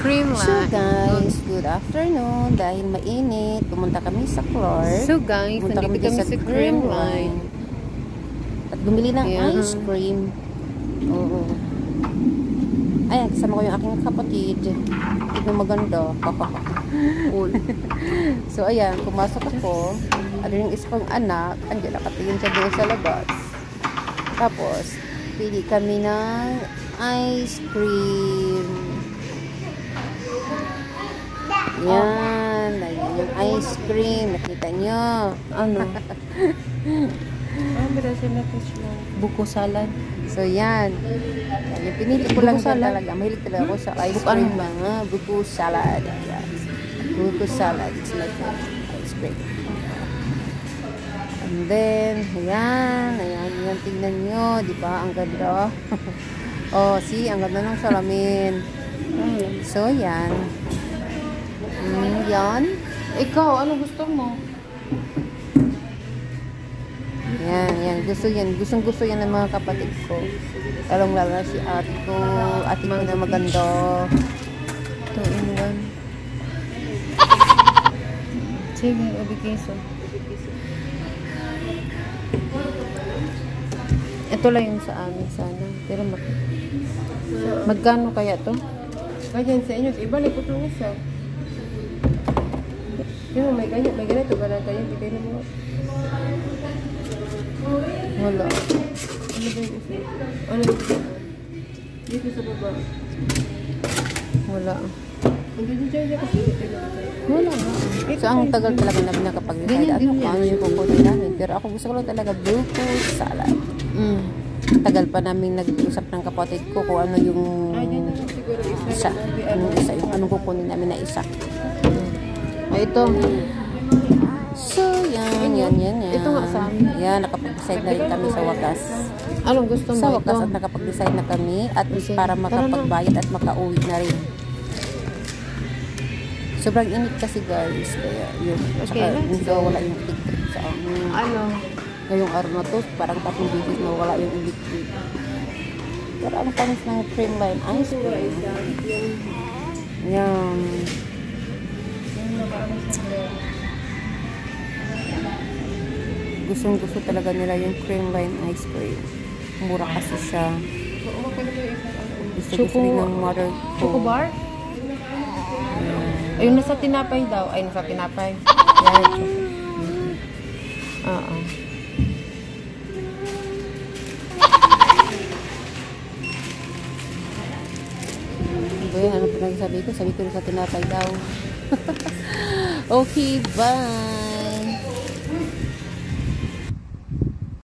Creamline. So guys, good afternoon. Dahil mainit, pumunta kami sa Clark. So guys, pumunta nandito kami sa Creamline. At bumili ng Yeah. ice cream. Oo. Ayan, kasama ko yung aking kapatid. Tignan maganda. Cool. So ayan, pumasok ako. Ano yung isa kong anak, andyan nakatingin siya doon sa labas. Tapos, pili kami ng ice cream. Yan, ayan yung ice cream. Nakita nyo. Ano? Buko salad. So yan. Yung pinili ko lang dyan talaga. Mahilig talaga ako sa ice cream. Mga buko salad. Yes. Buko salad. It's my favorite ice cream. And then, ayan. Ayan, yan. Tingnan nyo. Diba? Ang ganda. Oh, see? Ang ganda ng salamin. So, yan. Yan. Ikaw, ano gusto mo? Yan, yan. Gustong-gusto yan ng mga kapatid ko. Lalong-lalo na si ate ko. Ate ko na maganda. 2-in-1. Sige, ubi queso. Ito lang yung sa amin sana. Pero magkano kaya to? Ganyan sa inyo, ibalik ko itong isa. Yung may ganito, ganun tayo, bigay na mo. Wala. Ano ba yung isa? Ano yung isa? Dito sa baba. Wala. Hindi dyan kasi. Wala nga. So, ang tagal talaga namin nakapag-decide at kung ano yung kukunin namin. Pero ako gusto ko lang talaga buko salad. Tagal pa namin nag-usap ng kapatid ko kung ano yung isa. Anong kukunin namin na isa. Ay, ito. So, yan. Ito nga sa amin. Yan, nakapag-decide na rin kami sa wakas. Anong gusto mo? Sa wakas ito? at nakapag-decide na kami at para makapagbayad at makauwi na rin. Sobrang init kasi guys, kaya yun. Tsaka hindi wala yung electric sa amin. Ano? Ngayong araw na to, parang 3 bisis na wala yung electric. Pero ang panis ng Creamline ice cream. Yan. Gustong-gusto talaga nila yung Creamline ice cream. Mura kasi siya. Gusto rin ng mother ko. Choco bar? Ayun, nasa tinapay daw. Ay, nasa tinapay. Yan. Oo. Ano pa nagsabi ko? Sabi ko sa tinapay daw. Okay, bye!